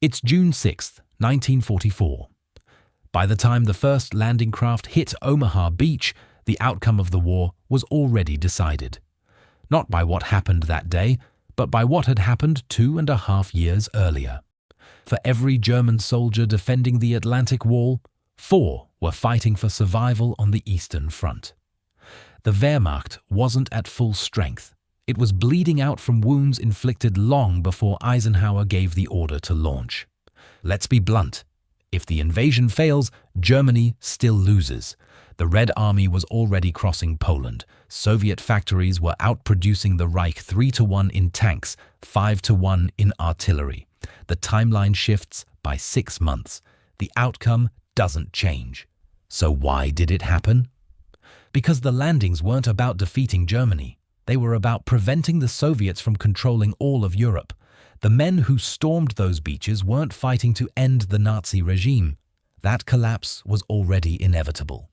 It's June 6, 1944. By the time the first landing craft hit Omaha Beach, the outcome of the war was already decided. Not by what happened that day, but by what had happened 2.5 years earlier. For every German soldier defending the Atlantic Wall, 4 were fighting for survival on the Eastern Front. The Wehrmacht wasn't at full strength. It was bleeding out from wounds inflicted long before Eisenhower gave the order to launch. Let's be blunt. If the invasion fails, Germany still loses. The Red Army was already crossing Poland. Soviet factories were outproducing the Reich 3-1 in tanks, 5-1 in artillery. The timeline shifts by 6 months. The outcome doesn't change. So why did it happen? Because the landings weren't about defeating Germany. They were about preventing the Soviets from controlling all of Europe. The men who stormed those beaches weren't fighting to end the Nazi regime. That collapse was already inevitable.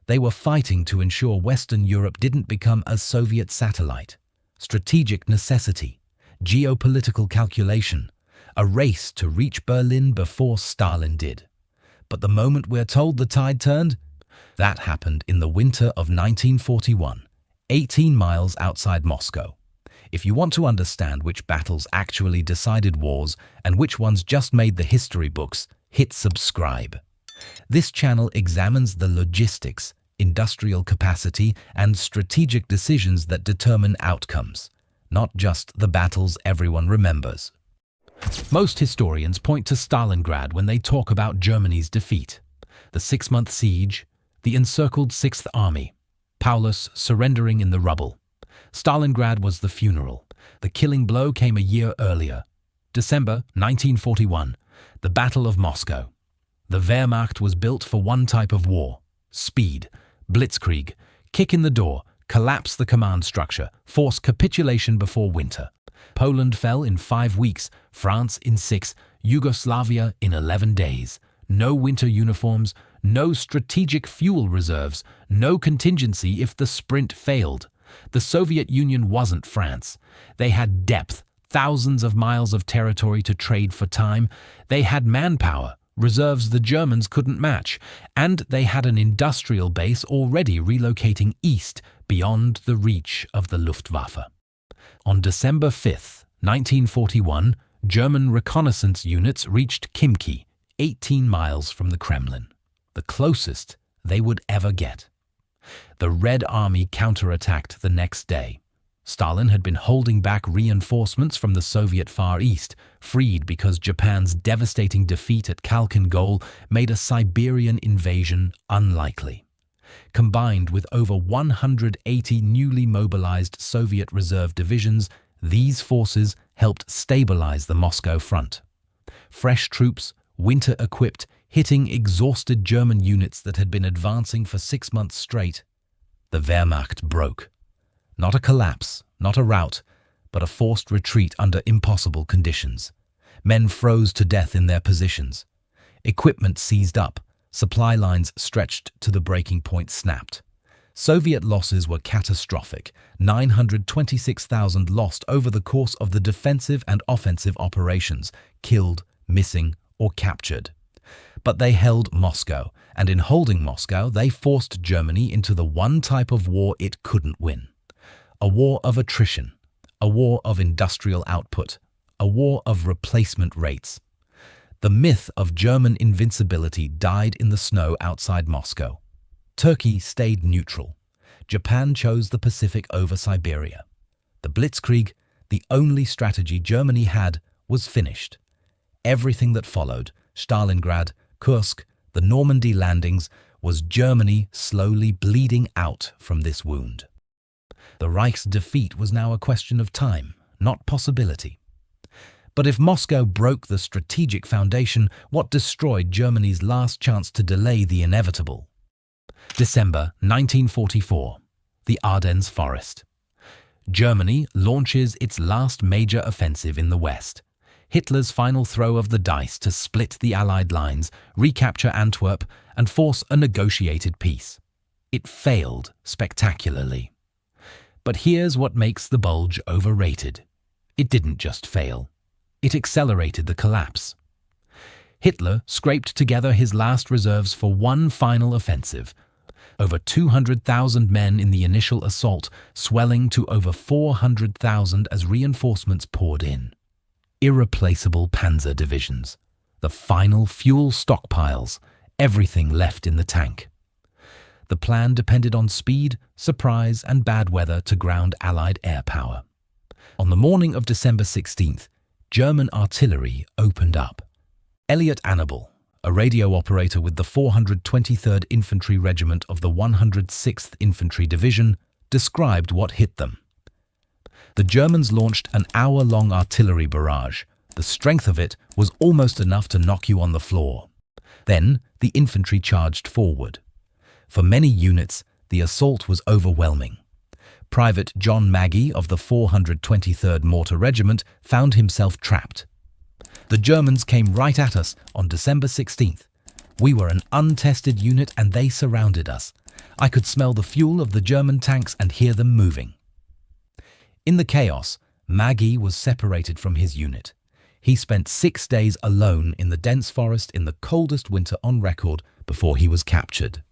They were fighting to ensure Western Europe didn't become a Soviet satellite. Strategic necessity, geopolitical calculation, a race to reach Berlin before Stalin did. But the moment we're told the tide turned, that happened in the winter of 1941. 18 miles outside Moscow. If you want to understand which battles actually decided wars and which ones just made the history books, hit subscribe. This channel examines the logistics, industrial capacity, and strategic decisions that determine outcomes, not just the battles everyone remembers. Most historians point to Stalingrad when they talk about Germany's defeat. The 6-month siege, the encircled Sixth Army, Paulus surrendering in the rubble. Stalingrad was the funeral. The killing blow came a year earlier. December 1941, the Battle of Moscow. The Wehrmacht was built for one type of war: speed, blitzkrieg, kick in the door, collapse the command structure, force capitulation before winter. Poland fell in 5 weeks, France in 6, Yugoslavia in 11 days. No winter uniforms, no strategic fuel reserves, no contingency if the sprint failed. The Soviet Union wasn't France. They had depth, thousands of miles of territory to trade for time. They had manpower, reserves the Germans couldn't match, and they had an industrial base already relocating east beyond the reach of the Luftwaffe. On December 5, 1941, German reconnaissance units reached Khimki, 18 miles from the Kremlin, the closest they would ever get. The Red Army counterattacked the next day. Stalin had been holding back reinforcements from the Soviet Far East, freed because Japan's devastating defeat at Khalkhin Gol made a Siberian invasion unlikely. Combined with over 180 newly mobilized Soviet reserve divisions, these forces helped stabilize the Moscow front. Fresh troops, winter-equipped, hitting exhausted German units that had been advancing for 6 months straight. The Wehrmacht broke. Not a collapse, not a rout, but a forced retreat under impossible conditions. Men froze to death in their positions. Equipment seized up, supply lines stretched to the breaking point snapped. Soviet losses were catastrophic, 926,000 lost over the course of the defensive and offensive operations, killed, missing, or captured. But they held Moscow, and in holding Moscow, they forced Germany into the one type of war it couldn't win. A war of attrition, a war of industrial output, a war of replacement rates. The myth of German invincibility died in the snow outside Moscow. Turkey stayed neutral. Japan chose the Pacific over Siberia. The Blitzkrieg, the only strategy Germany had, was finished. Everything that followed, Stalingrad, Kursk, the Normandy landings, was Germany slowly bleeding out from this wound. The Reich's defeat was now a question of time, not possibility. But if Moscow broke the strategic foundation, what destroyed Germany's last chance to delay the inevitable? December 1944, the Ardennes Forest. Germany launches its last major offensive in the West. Hitler's final throw of the dice to split the Allied lines, recapture Antwerp, and force a negotiated peace. It failed spectacularly. But here's what makes the Bulge overrated. It didn't just fail. It accelerated the collapse. Hitler scraped together his last reserves for one final offensive. Over 200,000 men in the initial assault, swelling to over 400,000 as reinforcements poured in. Irreplaceable panzer divisions, the final fuel stockpiles, everything left in the tank. The plan depended on speed, surprise, and bad weather to ground Allied air power. On the morning of December 16th, German artillery opened up. Elliot Annabel, a radio operator with the 423rd Infantry Regiment of the 106th Infantry Division, described what hit them. The Germans launched an hour-long artillery barrage. The strength of it was almost enough to knock you on the floor. Then the infantry charged forward. For many units, the assault was overwhelming. Private John Maggie of the 423rd Mortar Regiment found himself trapped. The Germans came right at us on December 16th. We were an untested unit and they surrounded us. I could smell the fuel of the German tanks and hear them moving. In the chaos, Maggie was separated from his unit. He spent 6 days alone in the dense forest in the coldest winter on record before he was captured.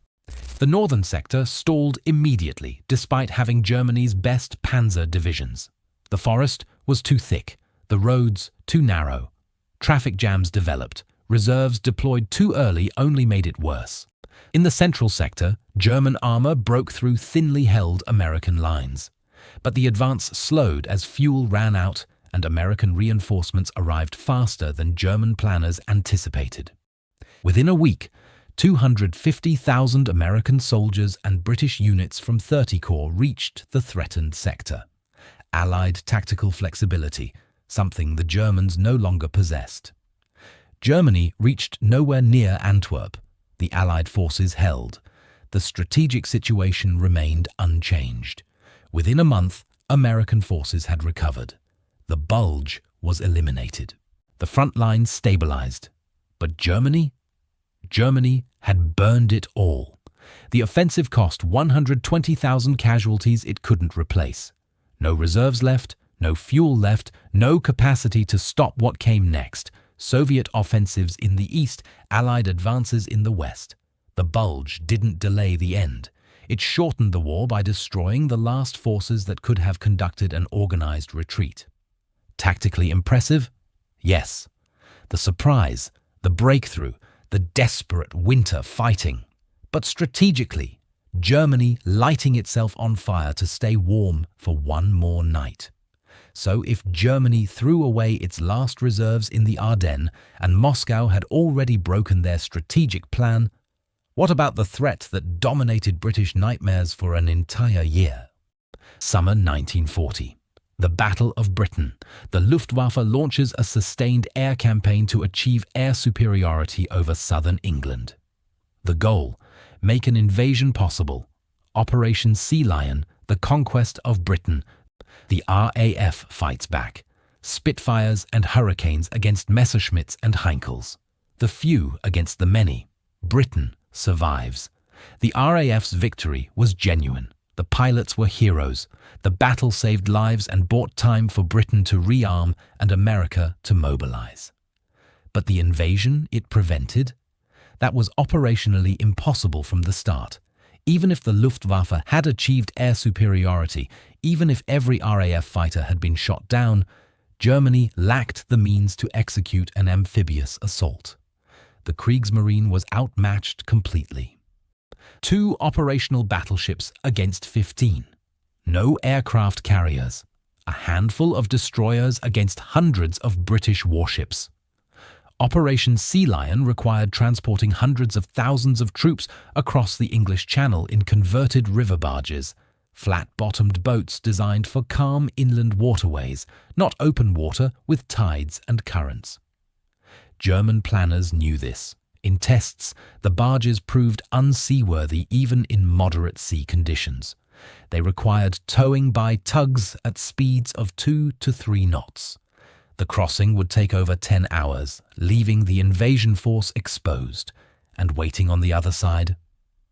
The northern sector stalled immediately despite having Germany's best panzer divisions. The forest was too thick, the roads too narrow. Traffic jams developed, reserves deployed too early only made it worse. In the central sector, German armor broke through thinly held American lines. But the advance slowed as fuel ran out and American reinforcements arrived faster than German planners anticipated. Within a week, 250,000 American soldiers and British units from 30 Corps reached the threatened sector. Allied tactical flexibility, something the Germans no longer possessed. Germany reached nowhere near Antwerp. The Allied forces held. The strategic situation remained unchanged. Within a month, American forces had recovered. The Bulge was eliminated. The front line stabilized. But Germany? Germany had burned it all. The offensive cost 120,000 casualties it couldn't replace. No reserves left, no fuel left, no capacity to stop what came next. Soviet offensives in the east, Allied advances in the west. The Bulge didn't delay the end. It shortened the war by destroying the last forces that could have conducted an organized retreat. Tactically impressive? Yes. The surprise, the breakthrough, the desperate winter fighting. But strategically, Germany lighting itself on fire to stay warm for one more night. So if Germany threw away its last reserves in the Ardennes and Moscow had already broken their strategic plan, what about the threat that dominated British nightmares for an entire year? Summer 1940. The Battle of Britain. The Luftwaffe launches a sustained air campaign to achieve air superiority over southern England. The goal: make an invasion possible. Operation Sea Lion, the conquest of Britain. The RAF fights back. Spitfires and Hurricanes against Messerschmitts and Heinkels. The few against the many. Britain survives. The RAF's victory was genuine. The pilots were heroes. The battle saved lives and bought time for Britain to rearm and America to mobilize. But the invasion it prevented? That was operationally impossible from the start. Even if the Luftwaffe had achieved air superiority, even if every RAF fighter had been shot down, Germany lacked the means to execute an amphibious assault. The Kriegsmarine was outmatched completely. 2 operational battleships against 15. No aircraft carriers. A handful of destroyers against hundreds of British warships. Operation Sea Lion required transporting hundreds of thousands of troops across the English Channel in converted river barges, flat-bottomed boats designed for calm inland waterways, not open water with tides and currents. German planners knew this. In tests, the barges proved unseaworthy even in moderate sea conditions. They required towing by tugs at speeds of 2 to 3 knots. The crossing would take over 10 hours, leaving the invasion force exposed, and waiting on the other side,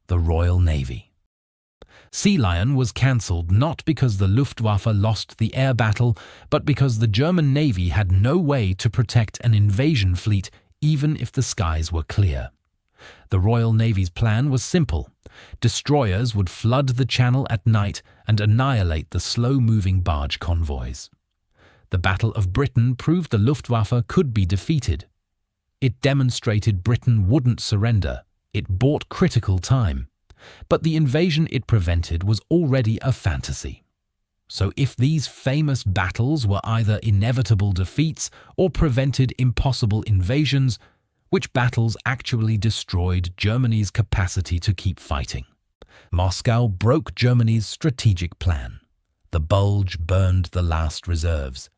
the Royal Navy. Sea Lion was cancelled not because the Luftwaffe lost the air battle, but because the German Navy had no way to protect an invasion fleet even if the skies were clear. The Royal Navy's plan was simple. Destroyers would flood the channel at night and annihilate the slow-moving barge convoys. The Battle of Britain proved the Luftwaffe could be defeated. It demonstrated Britain wouldn't surrender. It bought critical time. But the invasion it prevented was already a fantasy. So if these famous battles were either inevitable defeats or prevented impossible invasions, which battles actually destroyed Germany's capacity to keep fighting? Moscow broke Germany's strategic plan. The Bulge burned the last reserves.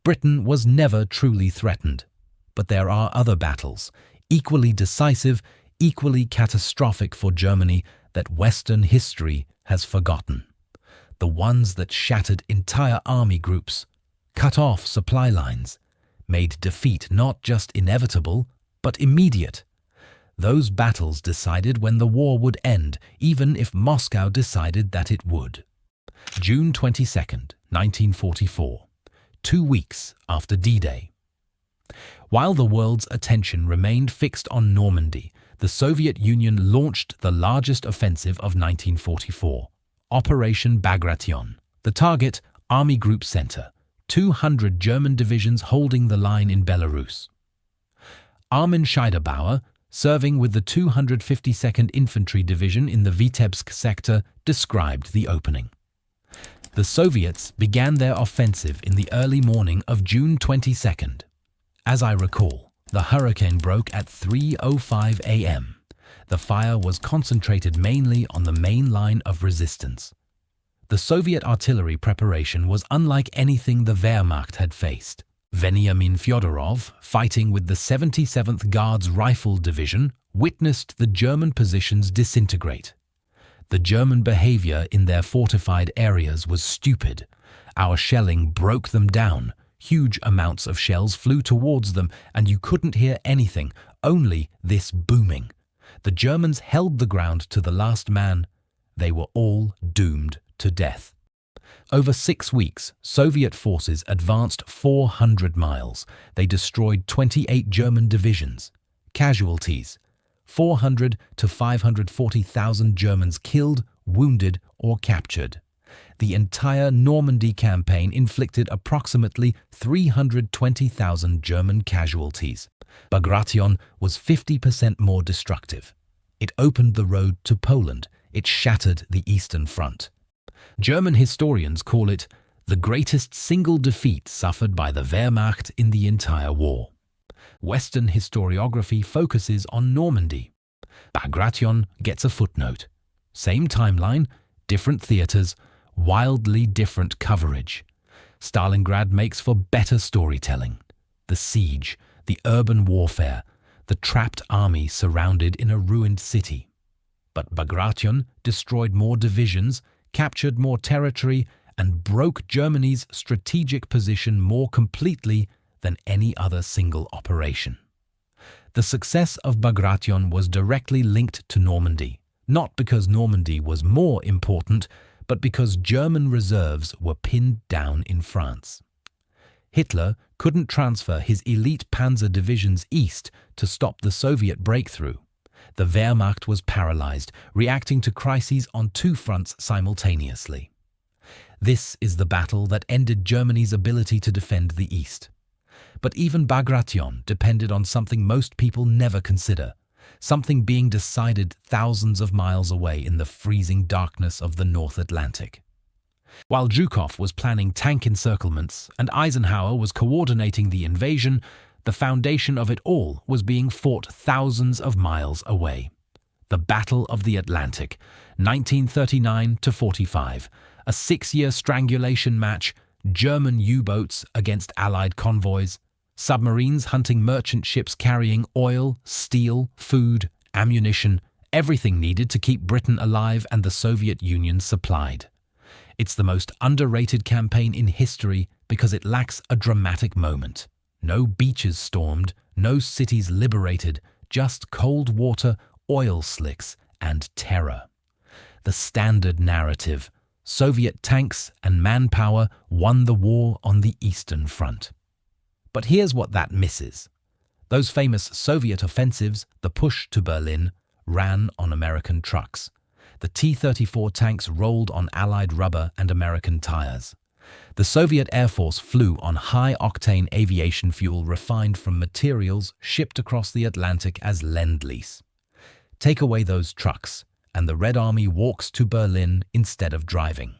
Britain was never truly threatened. But there are other battles, equally decisive, equally catastrophic for Germany, that Western history has forgotten. The ones that shattered entire army groups, cut off supply lines, made defeat not just inevitable, but immediate. Those battles decided when the war would end, even if Moscow decided that it would. June 22nd, 1944, 2 weeks after D-Day. While the world's attention remained fixed on Normandy, the Soviet Union launched the largest offensive of 1944, Operation Bagration. The target, Army Group Center, 200 German divisions holding the line in Belarus. Armin Scheiderbauer, serving with the 252nd Infantry Division in the Vitebsk sector, described the opening. The Soviets began their offensive in the early morning of June 22nd. As I recall, the hurricane broke at 3:05 a.m. The fire was concentrated mainly on the main line of resistance. The Soviet artillery preparation was unlike anything the Wehrmacht had faced. Veniamin Fyodorov, fighting with the 77th Guards Rifle Division, witnessed the German positions disintegrate. The German behavior in their fortified areas was stupid. Our shelling broke them down. Huge amounts of shells flew towards them, and you couldn't hear anything, only this booming. The Germans held the ground to the last man. They were all doomed to death. Over 6 weeks, Soviet forces advanced 400 miles. They destroyed 28 German divisions. Casualties: 400 to 540,000 Germans killed, wounded, or captured. The entire Normandy campaign inflicted approximately 320,000 German casualties. Bagration was 50% more destructive. It opened the road to Poland. It shattered the Eastern Front. German historians call it the greatest single defeat suffered by the Wehrmacht in the entire war. Western historiography focuses on Normandy. Bagration gets a footnote. Same timeline, different theaters, wildly different coverage. Stalingrad makes for better storytelling. The siege, the urban warfare, the trapped army surrounded in a ruined city. But Bagration destroyed more divisions, captured more territory, and broke Germany's strategic position more completely than any other single operation. The success of Bagration was directly linked to Normandy, not because Normandy was more important, but because German reserves were pinned down in France. Hitler couldn't transfer his elite panzer divisions east to stop the Soviet breakthrough. The Wehrmacht was paralyzed, reacting to crises on 2 fronts simultaneously. This is the battle that ended Germany's ability to defend the East. But even Bagration depended on something most people never consider, something being decided thousands of miles away in the freezing darkness of the North Atlantic. While Zhukov was planning tank encirclements and Eisenhower was coordinating the invasion, the foundation of it all was being fought thousands of miles away. The Battle of the Atlantic, 1939–45, a 6-year strangulation match, German U-boats against Allied convoys, submarines hunting merchant ships carrying oil, steel, food, ammunition, everything needed to keep Britain alive and the Soviet Union supplied. It's the most underrated campaign in history because it lacks a dramatic moment. No beaches stormed, no cities liberated, just cold water, oil slicks, and terror. The standard narrative: Soviet tanks and manpower won the war on the Eastern Front. But here's what that misses. Those famous Soviet offensives, the push to Berlin, ran on American trucks. The T-34 tanks rolled on Allied rubber and American tires. The Soviet Air Force flew on high-octane aviation fuel refined from materials shipped across the Atlantic as Lend-Lease. Take away those trucks, and the Red Army walks to Berlin instead of driving.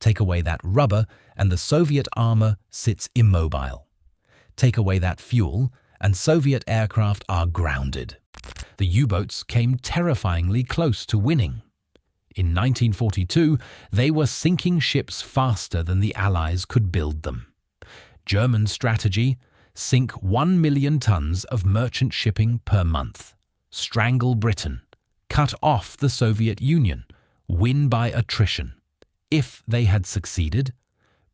Take away that rubber, and the Soviet armor sits immobile. Take away that fuel, and Soviet aircraft are grounded. The U-boats came terrifyingly close to winning. In 1942, they were sinking ships faster than the Allies could build them. German strategy: sink 1 million tons of merchant shipping per month. Strangle Britain. Cut off the Soviet Union. Win by attrition. If they had succeeded,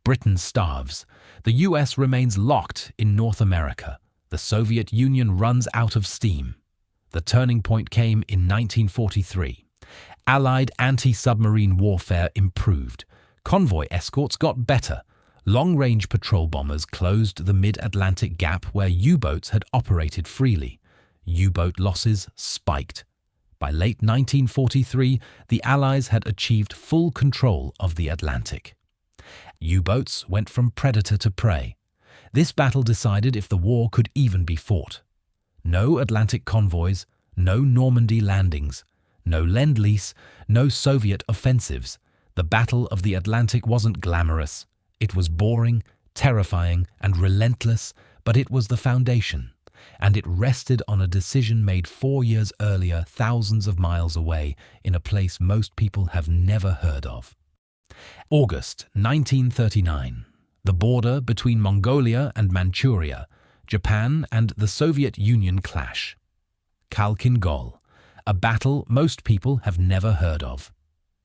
Britain starves. The US remains locked in North America. The Soviet Union runs out of steam. The turning point came in 1943. Allied anti-submarine warfare improved. Convoy escorts got better. Long-range patrol bombers closed the mid-Atlantic gap where U-boats had operated freely. U-boat losses spiked. By late 1943, the Allies had achieved full control of the Atlantic. U-boats went from predator to prey. This battle decided if the war could even be fought. No Atlantic convoys, no Normandy landings, no Lend-Lease, no Soviet offensives. The Battle of the Atlantic wasn't glamorous. It was boring, terrifying, and relentless, but it was the foundation. And it rested on a decision made 4 years earlier, thousands of miles away, in a place most people have never heard of. August 1939. The border between Mongolia and Manchuria, Japan and the Soviet Union clash. Khalkhin Gol. A battle most people have never heard of.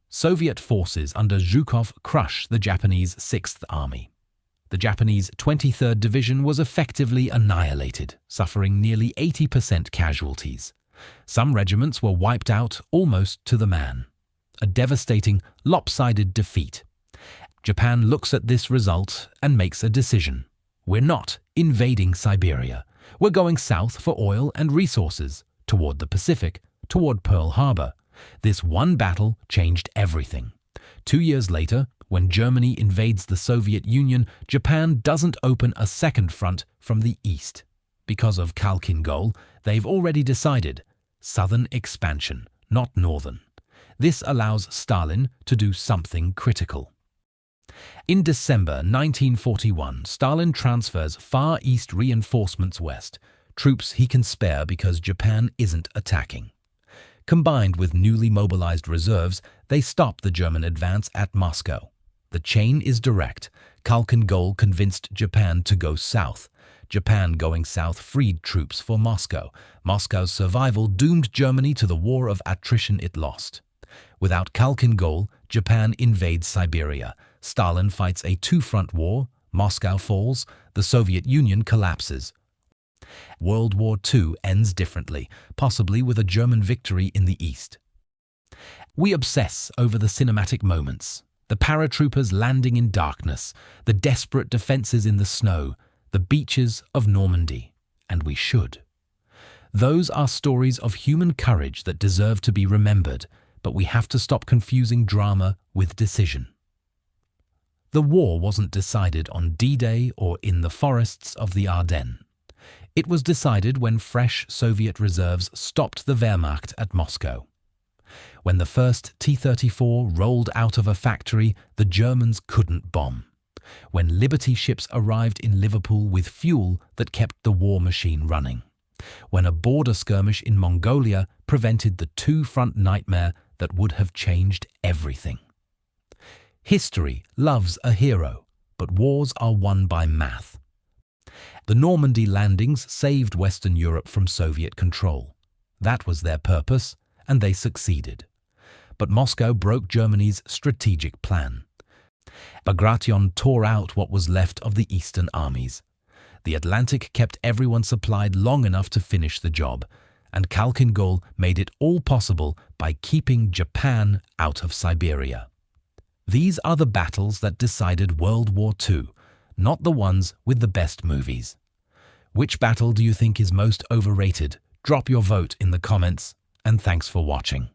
Soviet forces under Zhukov crush the Japanese 6th Army. The Japanese 23rd Division was effectively annihilated, suffering nearly 80% casualties. Some regiments were wiped out almost to the man. A devastating, lopsided defeat. Japan looks at this result and makes a decision. We're not invading Siberia. We're going south for oil and resources, toward the Pacific, toward Pearl Harbor. This one battle changed everything. 2 years later, when Germany invades the Soviet Union, Japan doesn't open a second front from the east. Because of Khalkhin Gol, they've already decided southern expansion, not northern. This allows Stalin to do something critical. In December 1941, Stalin transfers Far East reinforcements west, troops he can spare because Japan isn't attacking. Combined with newly mobilized reserves, they stop the German advance at Moscow. The chain is direct. Khalkhin Gol convinced Japan to go south. Japan going south freed troops for Moscow. Moscow's survival doomed Germany to the war of attrition it lost. Without Khalkhin Gol, Japan invades Siberia. Stalin fights a two-front war. Moscow falls. The Soviet Union collapses. World War II ends differently, possibly with a German victory in the east. We obsess over the cinematic moments. The paratroopers landing in darkness, the desperate defenses in the snow, the beaches of Normandy. And we should. Those are stories of human courage that deserve to be remembered, but we have to stop confusing drama with decision. The war wasn't decided on D-Day or in the forests of the Ardennes. It was decided when fresh Soviet reserves stopped the Wehrmacht at Moscow. When the first T-34 rolled out of a factory, the Germans couldn't bomb. When Liberty ships arrived in Liverpool with fuel that kept the war machine running. When a border skirmish in Mongolia prevented the two-front nightmare that would have changed everything. History loves a hero, but wars are won by math. The Normandy landings saved Western Europe from Soviet control. That was their purpose, and they succeeded. But Moscow broke Germany's strategic plan. Bagration tore out what was left of the Eastern armies. The Atlantic kept everyone supplied long enough to finish the job, and Khalkhin Gol made it all possible by keeping Japan out of Siberia. These are the battles that decided World War II, not the ones with the best movies. Which battle do you think is most overrated? Drop your vote in the comments, and thanks for watching.